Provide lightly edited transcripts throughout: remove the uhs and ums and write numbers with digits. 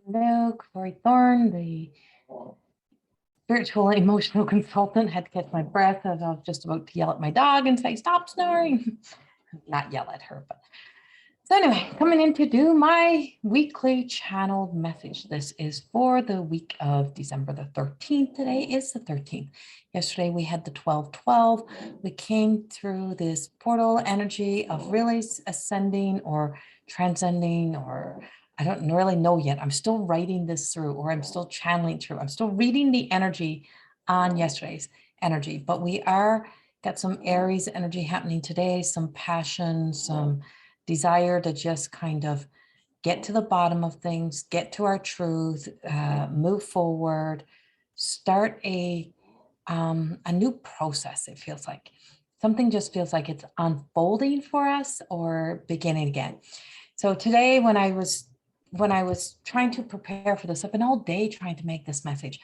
Hello, Corrie Thorne, the spiritual and emotional consultant. Had to catch my breath as I was just about to yell at my dog and say, stop snoring. Not yell at her, but so anyway, coming in to do my weekly channeled message. This is for the week of December the 13th. Today is the 13th. Yesterday we had the 12/12. We came through this portal energy of really ascending or transcending, or I don't really know yet. I'm still writing this through, or I'm still channeling through. I'm still reading the energy on yesterday's energy, but we are got some Aries energy happening today, some passion, some desire to just kind of get to the bottom of things, get to our truth, move forward, start a new process. It feels like something just feels like it's unfolding for us or beginning again. So today, when I was trying to prepare for this, I've been all day trying to make this message.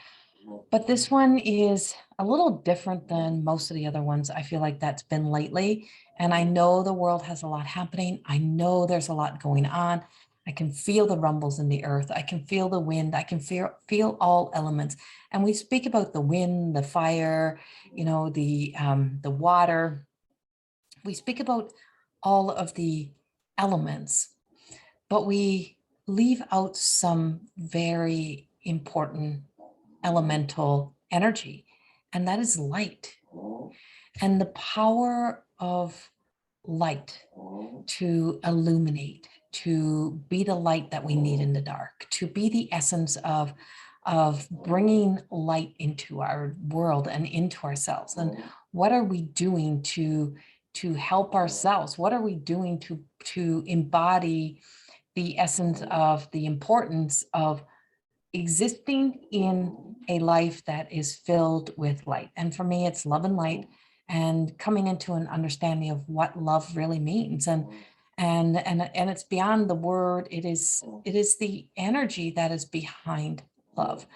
But this one is a little different than most of the other ones I feel like that's been lately. And I know the world has a lot happening. I know there's a lot going on. I can feel the rumbles in the earth. I can feel the wind. I can feel all elements. And we speak about the wind, the fire, the water. We speak about all of the elements, but we leave out some very important elemental energy, and that is light. And the power of light to illuminate, to be the light that we need in the dark, to be the essence of bringing light into our world and into ourselves. And what are we doing to help ourselves? What are we doing to embody the essence of the importance of existing in a life that is filled with light? And for me, it's love and light, and coming into an understanding of what love really means. And it's beyond the word. It is the energy that is behind love.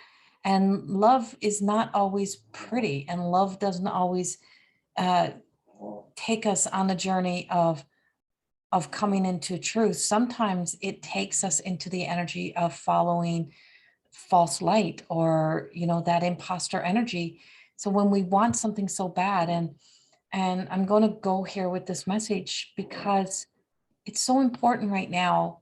And love is not always pretty, and love doesn't always take us on a journey of coming into truth. Sometimes it takes us into the energy of following false light, or that imposter energy. So when we want something so bad, and I'm going to go here with this message because it's so important right now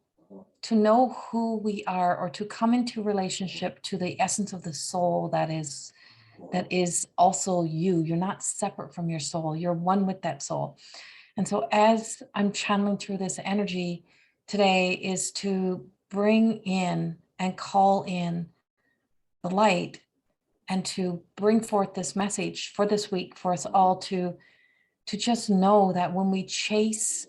to know who we are, or to come into relationship to the essence of the soul that is also you. You're not separate from your soul. You're one with that soul. And so as I'm channeling through this energy today, is to bring in and call in the light, and to bring forth this message for this week for us all to just know that when we chase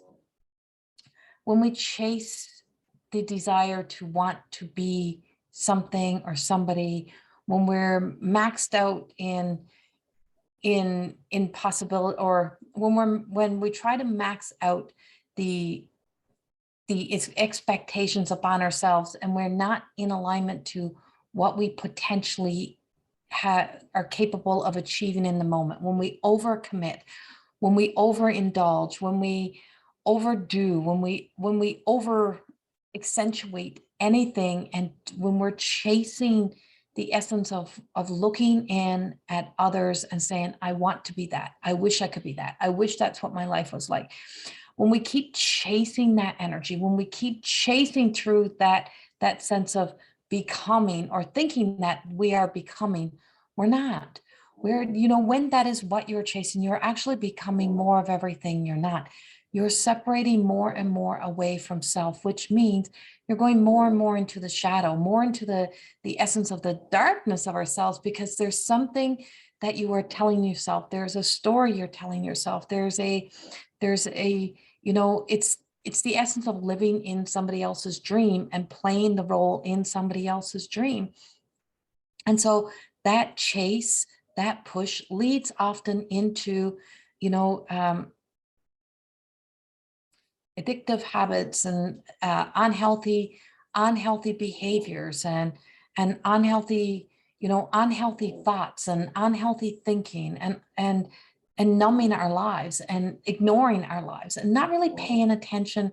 the desire to want to be something or somebody, when we're maxed out in possibility, or when we try to max out the expectations upon ourselves, and we're not in alignment to what we potentially are capable of achieving in the moment, when we overcommit, when we overindulge, when we overdo, when we over accentuate anything, and when we're chasing the essence of looking in at others and saying, I want to be that. I wish I could be that. I wish that's what my life was like. When we keep chasing that energy, when we keep chasing through that sense of becoming, or thinking that we are becoming, we're not. When that is what you're chasing, you're actually becoming more of everything you're not. You're separating more and more away from self, which means you're going more and more into the shadow, more into the essence of the darkness of ourselves, because there's something that you are telling yourself. There's a story you're telling yourself. There's a it's the essence of living in somebody else's dream and playing the role in somebody else's dream. And so that chase, that push leads often into, addictive habits, and unhealthy behaviors, and unhealthy thoughts, and unhealthy thinking, and numbing our lives, and ignoring our lives, and not really paying attention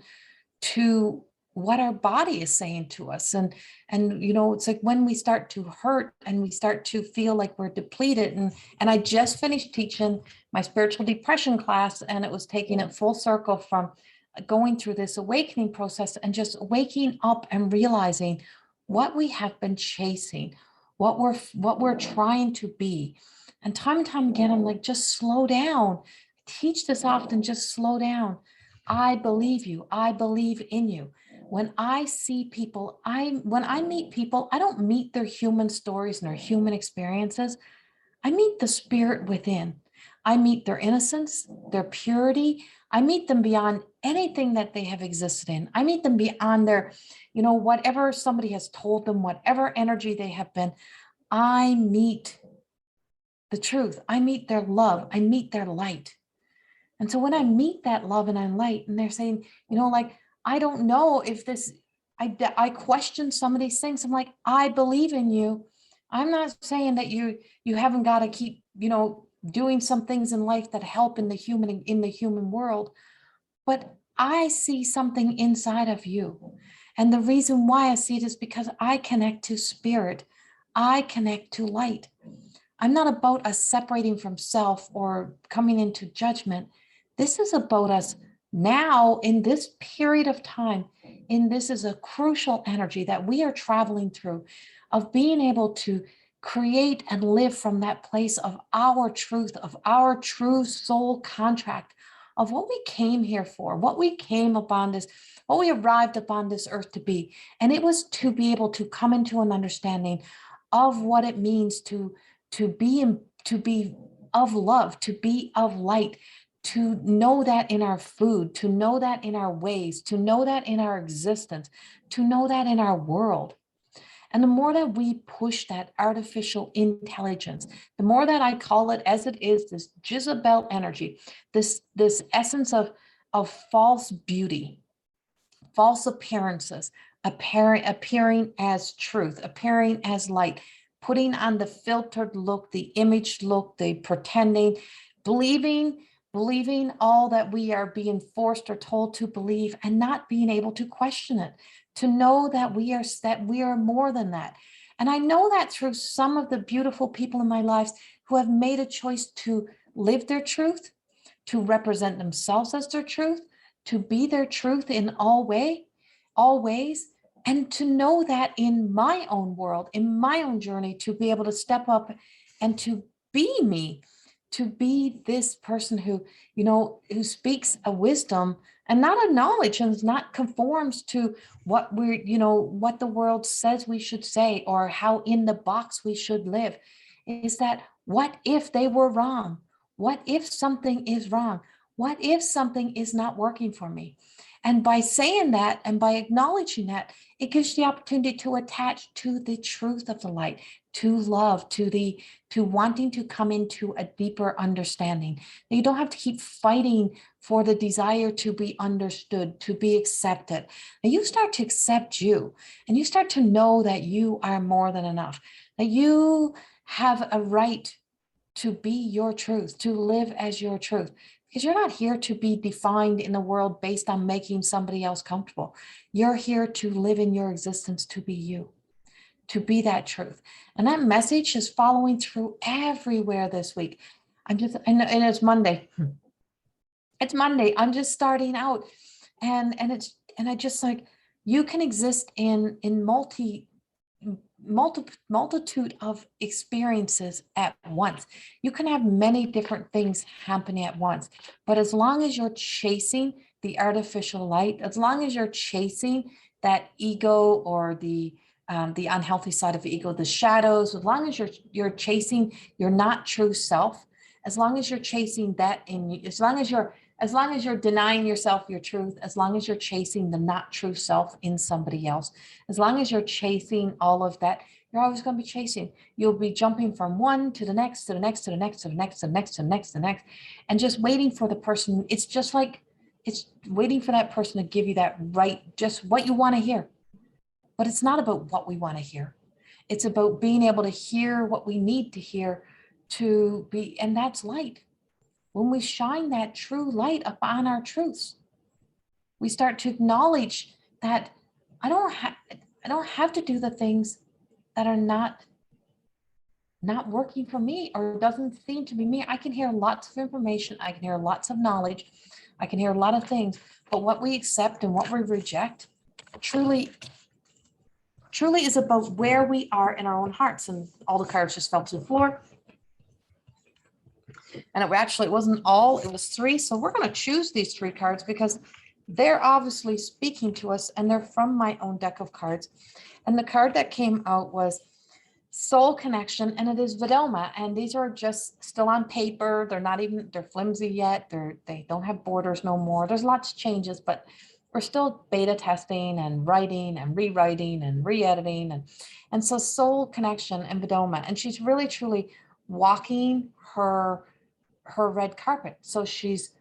to what our body is saying to us. And you know, it's like when we start to hurt and we start to feel like we're depleted. And I just finished teaching my spiritual depression class, and it was taking it full circle from going through this awakening process and just waking up and realizing what we have been chasing, what we're trying to be. And time again, I'm like, just slow down. I teach this often, just slow down. I believe you. I believe in you. When I see people, when I meet people, I don't meet their human stories and their human experiences. I meet the spirit within. I meet their innocence, their purity. I meet them beyond anything that they have existed in. I meet them beyond their, you know, whatever somebody has told them, whatever energy they have been. I meet the truth. I meet their love. I meet their light. And so when I meet that love and I light, and they're saying, you know, like, I don't know if this, I question some of these things. I'm like, I believe in you. I'm not saying that you haven't got to keep, you know, doing some things in life that help in the human world, but I see something inside of you. And the reason why I see it is because I connect to spirit. I connect to light. I'm not about us separating from self or coming into judgment. This is about us now in this period of time. And this is a crucial energy that we are traveling through, of being able to create and live from that place of our truth, of our true soul contract, of what we came here for, what we came upon this, what we arrived upon this earth to be. And it was to be able to come into an understanding of what it means to be of love, to be of light, to know that in our food, to know that in our ways, to know that in our existence, to know that in our world. And the more that we push that artificial intelligence, the more that I call it as it is, this Jezebel energy, this essence of false beauty, false appearances, appearing as truth, appearing as light, putting on the filtered look, the image look, the pretending, believing all that we are being forced or told to believe, and not being able to question it, to know that we are more than that. And I know that through some of the beautiful people in my lives who have made a choice to live their truth, to represent themselves as their truth, to be their truth in all ways, and to know that in my own world, in my own journey, to be able to step up and to be me, to be this person who, you know, who speaks a wisdom and not a knowledge, and not conforms to what what the world says we should say, or how in the box we should live. Is that, what if they were wrong? What if something is wrong? What if something is not working for me? And by saying that and by acknowledging that, it gives the opportunity to attach to the truth of the light, to love, to wanting to come into a deeper understanding. You don't have to keep fighting for the desire to be understood, to be accepted. And you start to accept you, and you start to know that you are more than enough, that you have a right to be your truth, to live as your truth. Because you're not here to be defined in the world based on making somebody else comfortable. You're here to live in your existence, to be you, to be that truth. And that message is following through everywhere this week. And it's Monday. It's Monday. I'm just starting out. And I just like, you can exist in multitude of experiences at once. You can have many different things happening at once, but as long as you're chasing the artificial light, as long as you're chasing that ego, or the unhealthy side of the ego, the shadows, as long as you're chasing your not true self, as long as you're chasing that as long as you're denying yourself your truth, as long as you're chasing the not true self in somebody else, as long as you're chasing all of that, you're always going to be chasing. You'll be jumping from one to the next, to the next, to the next, to the next, to the next, to the next, to the next, and just waiting for the person. It's just like, it's waiting for that person to give you that right, just what you want to hear. But it's not about what we want to hear. It's about being able to hear what we need to hear to be, and that's light. When we shine that true light upon our truths, we start to acknowledge that I don't have to do the things that are not working for me or doesn't seem to be me. I can hear lots of information. I can hear lots of knowledge. I can hear a lot of things, but what we accept and what we reject truly is about where we are in our own hearts. And all the cards just fell to the floor. And it wasn't all, it was 3. So we're going to choose these 3 cards because they're obviously speaking to us, and they're from my own deck of cards. And the card that came out was Soul Connection, and it is Vidoma. And these are just still on paper. They're flimsy yet. They don't have borders no more. There's lots of changes, but we're still beta testing and writing and rewriting and re-editing. And so Soul Connection and Vidoma, and she's really truly walking her red carpet. So she's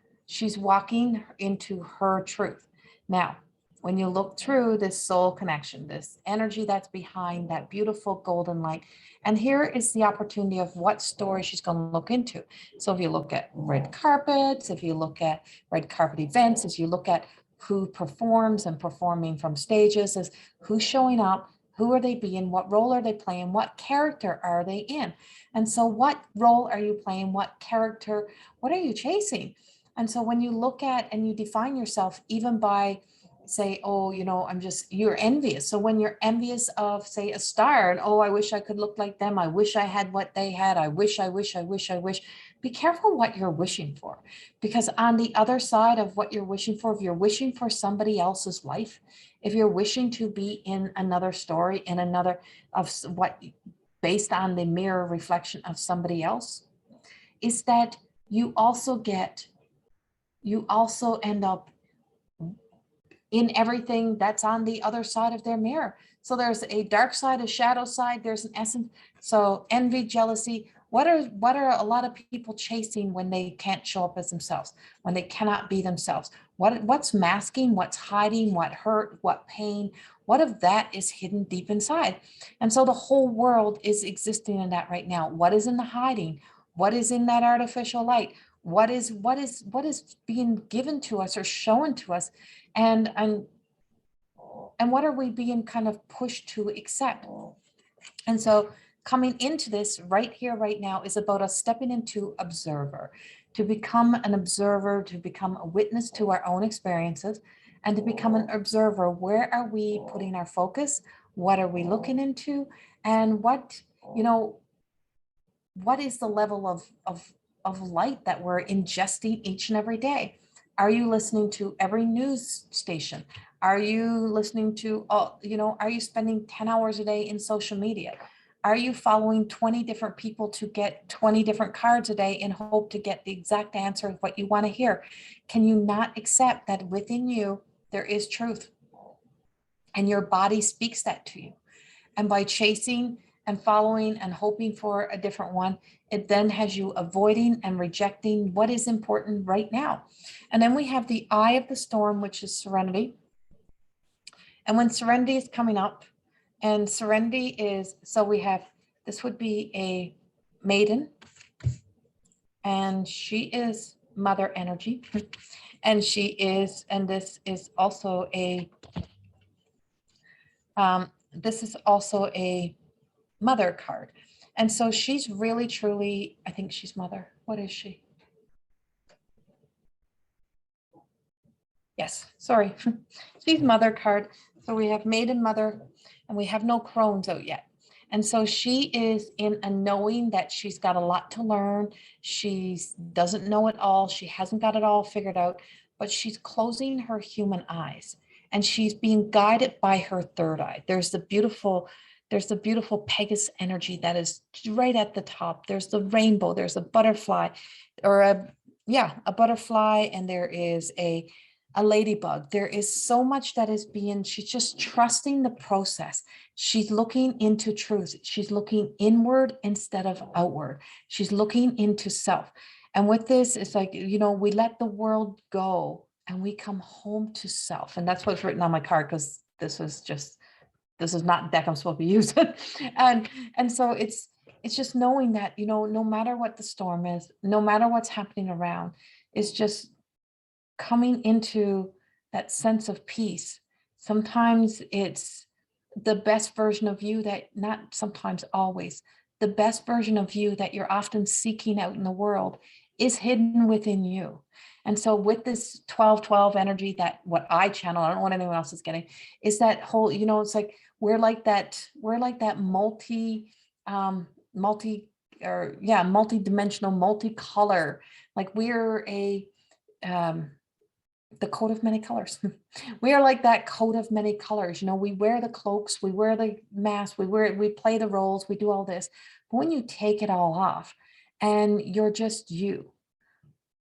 walking into her truth. Now, when you look through this soul connection, this energy that's behind that beautiful golden light, and here is the opportunity of what story she's going to look into. So if you look at red carpets, if you look at red carpet events, as you look at who performs and performing from stages, is who's showing up, who are they being, what role are they playing, what character are they in? And so what role are you playing, what character, what are you chasing? And so when you look at and you define yourself even by, say, oh, you're envious. So when you're envious of, say, a star, and oh, I wish I could look like them. I wish I had what they had. I wish. Be careful what you're wishing for, because on the other side of what you're wishing for, if you're wishing for somebody else's life, if you're wishing to be in another story, in another of what, based on the mirror reflection of somebody else, is that you also end up in everything that's on the other side of their mirror. So there's a dark side, a shadow side, there's an essence. So envy, jealousy, what are a lot of people chasing when they can't show up as themselves, when they cannot be themselves? What's masking, what's hiding, what hurt, what pain, what of that is hidden deep inside? And so the whole world is existing in that right now. What is in the hiding? What is in that artificial light? What is being given to us or shown to us? And what are we being kind of pushed to accept? And so coming into this right here, right now, is about us stepping into observer, to become an observer, to become a witness to our own experiences, and to become an observer. Where are we putting our focus? What are we looking into? And what is the level of light that we're ingesting each and every day? Are you listening to every news station? Are you listening to, are you spending 10 hours a day in social media? Are you following 20 different people to get 20 different cards a day in hope to get the exact answer of what you want to hear? Can you not accept that within you, there is truth? And your body speaks that to you. And by chasing and following and hoping for a different one, it then has you avoiding and rejecting what is important right now. And then we have the eye of the storm, which is serenity. And when serenity is coming up, and serenity is, so we have, this would be a maiden, and she is mother energy. And this is also a, mother card. And so she's really, truly, I think she's mother. What is she? Yes, sorry. She's mother card. So we have Maiden Mother, and we have no crones out yet. And so she is in a knowing that she's got a lot to learn. She doesn't know it all. She hasn't got it all figured out, but she's closing her human eyes, and she's being guided by her third eye. There's the beautiful Pegasus energy that is right at the top. There's the rainbow, there's a butterfly, or a butterfly, and there is a ladybug. There is so much that is being, she's just trusting the process. She's looking into truth. She's looking inward instead of outward. She's looking into self. And with this, it's like, we let the world go and we come home to self. And that's what's written on my card, because this is not deck I'm supposed to be using. And so it's just knowing that, no matter what the storm is, no matter what's happening around, it's just coming into that sense of peace, Sometimes it's the best version of you that, not sometimes, always, the best version of you that you're often seeking out in the world is hidden within you. And so with this 12-12 energy, that what I channel, I don't know what anyone else is getting, is that whole, it's like we're like that multi-dimensional, multicolor, like we're the coat of many colors. We are like that coat of many colors. We wear the cloaks, we wear the masks, we play the roles, we do all this. But when you take it all off and you're just you,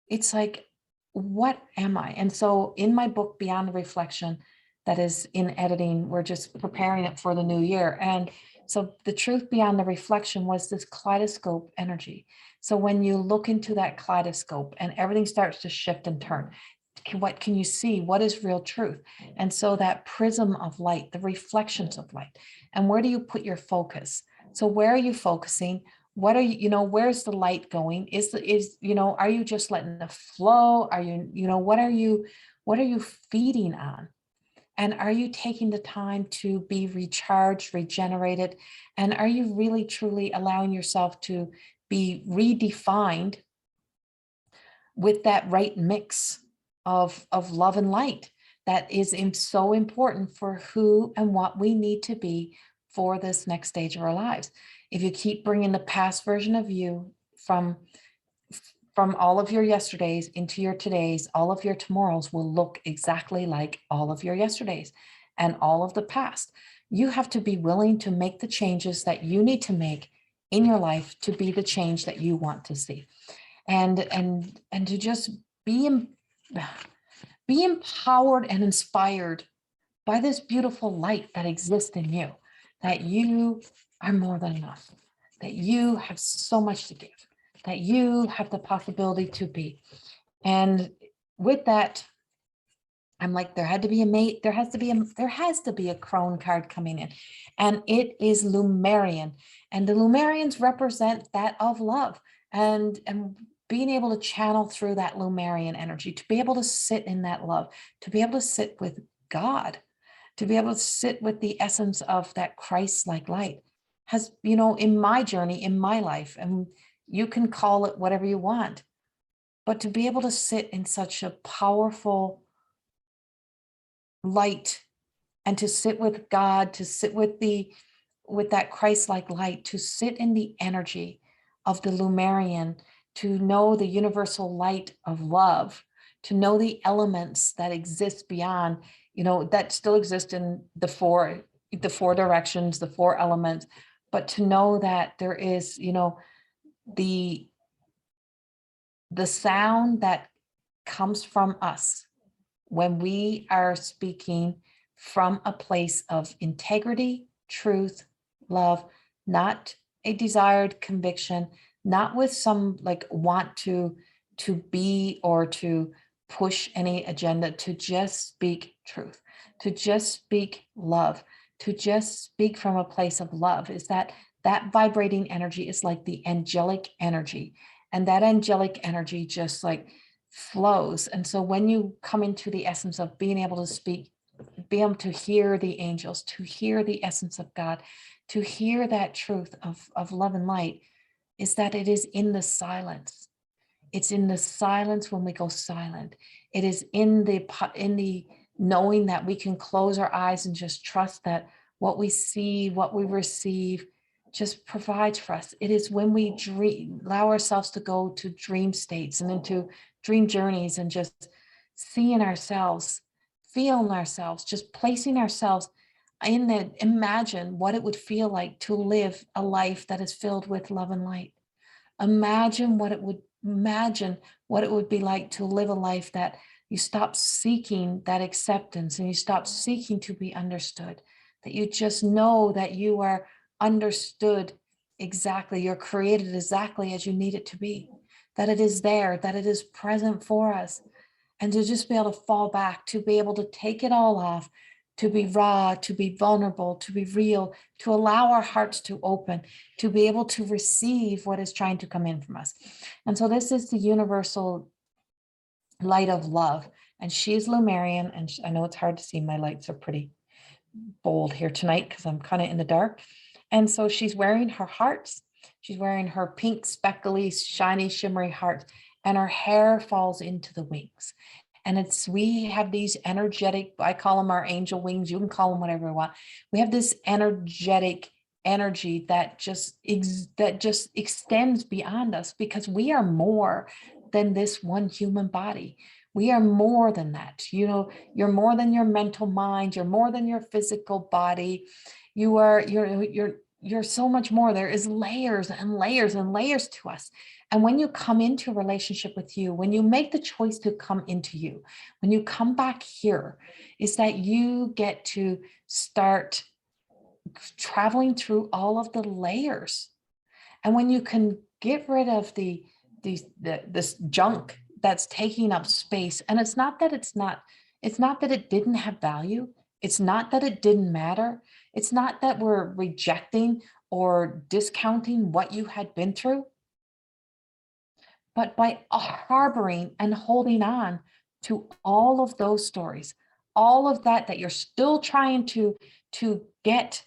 it's like, what am I? And so in my book, Beyond the Reflection, that is in editing, we're just preparing it for the new year. And so the truth beyond the reflection was this kaleidoscope energy. So when you look into that kaleidoscope and everything starts to shift and turn, what can you see? What is real truth? And so that prism of light, the reflections of light, and where do you put your focus? So where are you focusing? What are where's the light going? Are you just letting it flow? Are you, what are you feeding on? And are you taking the time to be recharged, regenerated? And are you really truly allowing yourself to be redefined with that right mix of love and light that is so important for who and what we need to be for this next stage of our lives? If you keep bringing the past version of you from all of your yesterdays into your todays, all of your tomorrows will look exactly like all of your yesterdays and all of the past. You have to be willing to make the changes that you need to make in your life to be the change that you want to see. And to just be empowered and inspired by this beautiful light that exists in you, that you are more than enough, that you have so much to give, that you have the possibility to be. And with that, I'm like, there has to be a crone card coming in, and it is Lumerian, and the Lumerians represent that of love, and being able to channel through that Lumerian energy, to be able to sit in that love, to be able to sit with God, to be able to sit with the essence of that Christ-like light has, in my journey, in my life, and you can call it whatever you want, but to be able to sit in such a powerful light and to sit with God, to sit with that Christ-like light, to sit in the energy of the Lumerian, to know the universal light of love, to know the elements that exist beyond, that still exist in the four directions, the four elements, but to know that there is, the sound that comes from us when we are speaking from a place of integrity, truth, love, not a desired conviction, not with some like want to be or to push any agenda, to just speak truth, to just speak love, to just speak from a place of love. Is that vibrating energy is like the angelic energy, and that angelic energy just like flows. And so when you come into the essence of being able to speak, be able to hear the angels, to hear the essence of God, to hear that truth of love and light, is that it is in the silence. It's in the silence when we go silent. It is in the knowing that we can close our eyes and just trust that what we see, what we receive, just provides for us. It is when we allow ourselves to go to dream states and into dream journeys and just seeing ourselves, feeling ourselves, just placing ourselves in that, imagine what it would feel like to live a life that is filled with love and light. Imagine what it would be like to live a life that you stop seeking that acceptance and you stop seeking to be understood, that you just know that you are understood exactly, you're created exactly as you need it to be, that it is there, that it is present for us, and to just be able to fall back, to be able to take it all off, to be raw, to be vulnerable, to be real, to allow our hearts to open, to be able to receive what is trying to come in from us. And so this is the universal light of love. and she's Lumerian. And I know it's hard to see, my lights are pretty bold here tonight because I'm kind of in the dark. And so she's wearing her hearts. She's wearing her pink, speckly, shiny, shimmery heart, and her hair falls into the wings. And we have these energetic, I call them our angel wings. You can call them whatever you want. We have this energetic energy that just extends beyond us, because we are more than this one human body. We are more than that. You know, you're more than your mental mind. You're more than your physical body. You're so much more. There is layers and layers and layers to us. And when you come into a relationship with you, when you make the choice to come into you, when you come back here, is that you get to start traveling through all of the layers. And when you can get rid of this junk that's taking up space, and it's not that it didn't have value. It's not that it didn't matter. It's not that we're rejecting or discounting what you had been through. But by harboring and holding on to all of those stories, all of that you're still trying to get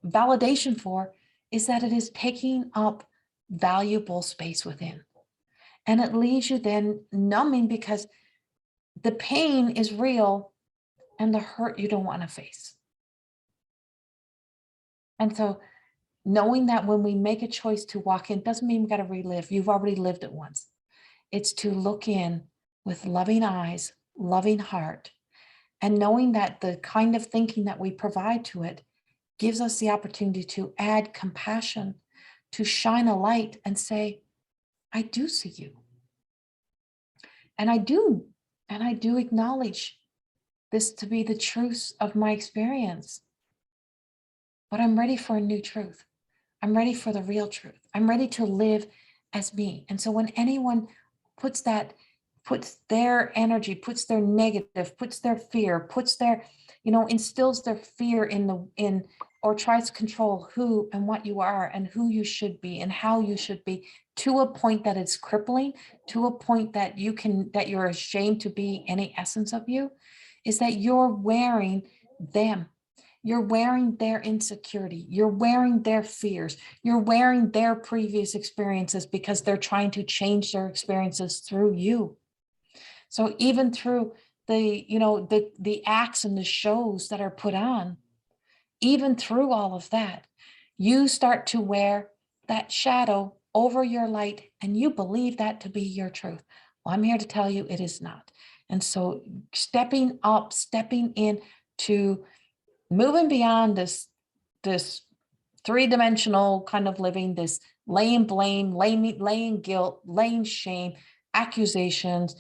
validation for, is that it is taking up valuable space within. And it leaves you then numbing, because the pain is real and the hurt you don't want to face. And so knowing that when we make a choice to walk in, doesn't mean we got to relive. You've already lived it once. It's to look in with loving eyes, loving heart, and knowing that the kind of thinking that we provide to it gives us the opportunity to add compassion, to shine a light and say, I do see you. And I do acknowledge this to be the truth of my experience. But I'm ready for a new truth. I'm ready for the real truth. I'm ready to live as me. And so when anyone puts their energy, puts their negative, puts their fear, puts their, instills their fear or tries to control who and what you are and who you should be and how you should be, to a point that it's crippling, to a point that you're ashamed to be any essence of you, is that you're wearing them. You're wearing their insecurity. You're wearing their fears. You're wearing their previous experiences, because they're trying to change their experiences through you. So even through the acts and the shows that are put on, even through all of that, you start to wear that shadow over your light, and you believe that to be your truth. Well, I'm here to tell you it is not. And so stepping up, stepping in to moving beyond this three-dimensional kind of living, this laying blame, laying guilt, laying shame, accusations,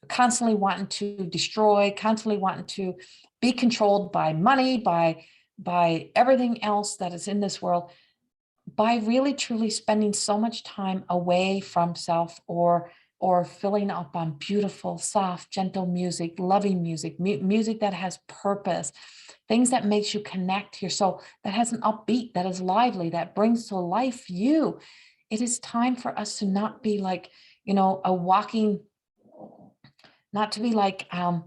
constantly wanting to destroy, constantly wanting to be controlled by money, by everything else that is in this world, by really truly spending so much time away from self, or filling up on beautiful, soft, gentle music, loving music, music that has purpose, things that makes you connect to your soul, that has an upbeat, that is lively, that brings to life you. It is time for us to not be like, not to be like a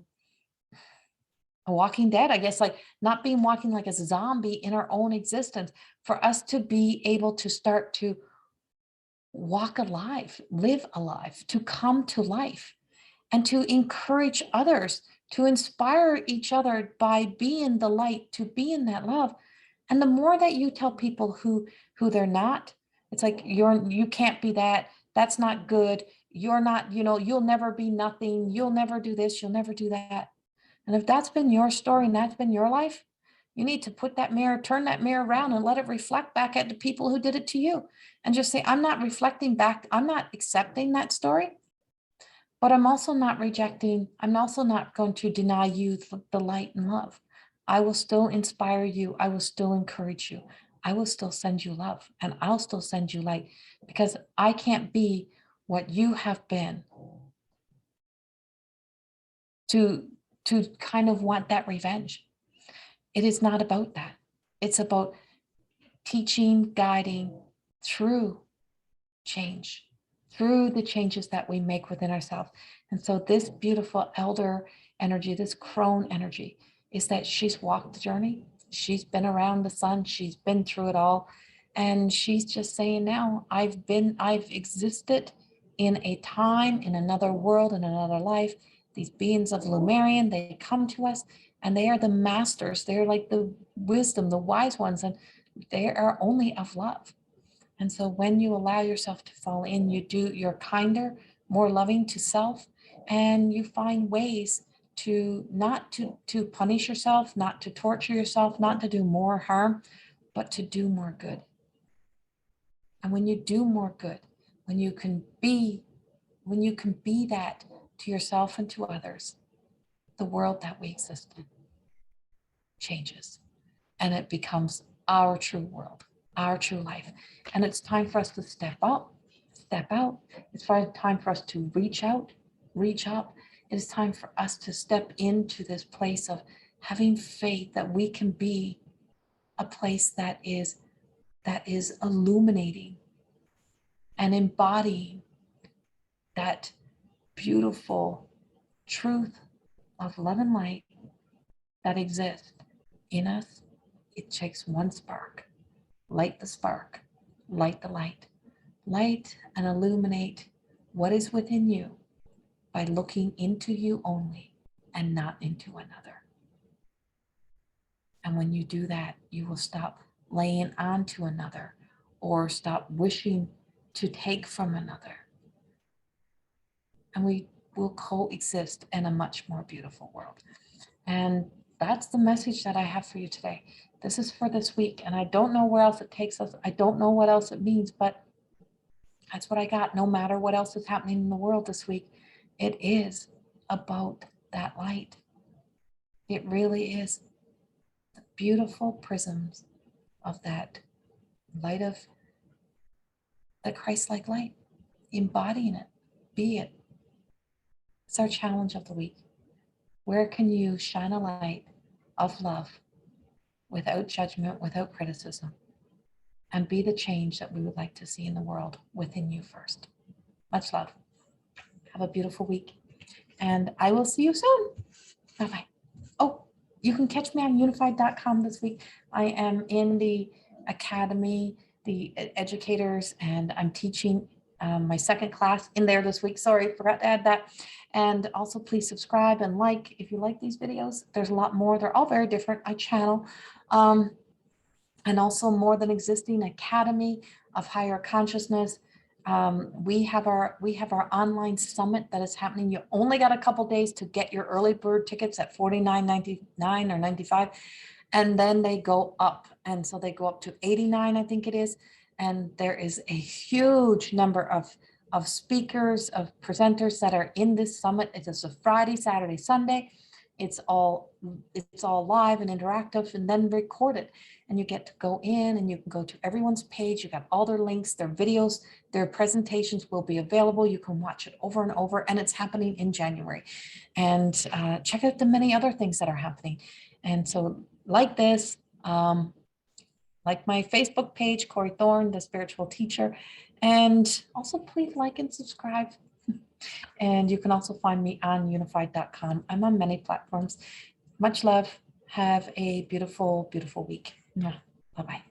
walking dead, I guess, like not being walking like a zombie in our own existence, for us to be able to start to walk alive, live alive, to come to life, and to encourage others, to inspire each other by being the light, to be in that love. And the more that you tell people who they're not, it's like, you can't be that, that's not good, you're not, you'll never be nothing, you'll never do this, you'll never do that. And if that's been your story and that's been your life, you need to turn that mirror around and let it reflect back at the people who did it to you. And just say, I'm not reflecting back, I'm not accepting that story, but I'm also not rejecting, I'm also not going to deny you the light and love. I will still inspire you. I will still encourage you. I will still send you love, and I'll still send you light, because I can't be what you have been to kind of want that revenge. It is not about that. It's about teaching, guiding through change, through the changes that we make within ourselves. And so this beautiful elder energy, this crone energy, is that she's walked the journey. She's been around the sun. She's been through it all. And she's just saying now, I've existed in a time, in another world, in another life. These beings of Lumerian, they come to us and they are the masters. They're like the wisdom, the wise ones, and they are only of love. And so when you allow yourself to fall in, you're kinder, more loving to self, and you find ways to not to punish yourself, not to torture yourself, not to do more harm, but to do more good. And when you do more good, when you can be that to yourself and to others, the world that we exist in changes, and it becomes our true world, our true life. And it's time for us to step out. It's time for us to reach out, reach up. It is time for us to step into this place of having faith that we can be a place that is illuminating and embodying that beautiful truth of love and light that exists in us. It takes one spark. Light the spark, light the light, light and illuminate what is within you by looking into you only and not into another. And when you do that, you will stop laying on to another or stop wishing to take from another. And we will coexist in a much more beautiful world. And that's the message that I have for you today. This is for this week, and I don't know where else it takes us. I don't know what else it means, but that's what I got. No matter what else is happening in the world this week, it is about that light. It really is the beautiful prisms of that light, of the Christ-like light, embodying it, be it. It's our challenge of the week. Where can you shine a light of love without judgment, without criticism, and be the change that we would like to see in the world within you first? Much love. Have a beautiful week, and I will see you soon. Bye-bye. Oh, you can catch me on unified.com this week. I am in the academy, the educators, and I'm teaching my second class in there this week. Sorry, forgot to add that. And also please subscribe and like if you like these videos. There's a lot more. They're all very different. I channel. And also More Than Existing Academy of Higher Consciousness. We have our online summit that is happening. You only got a couple days to get your early bird tickets at $49.99 or $95, and then they go up, and so they go up to $89, I think it is. And there is a huge number of speakers, of presenters that are in this summit. It is a Friday, Saturday, Sunday. It's all live and interactive and then recorded. And you get to go in and you can go to everyone's page. You got all their links, their videos, their presentations will be available. You can watch it over and over, and it's happening in January. And check out the many other things that are happening. And so like this, like my Facebook page, Corrie Thorne, the spiritual teacher, and also please like and subscribe. And you can also find me on unified.com. I'm on many platforms. Much love. Have a beautiful, beautiful week. Bye-bye.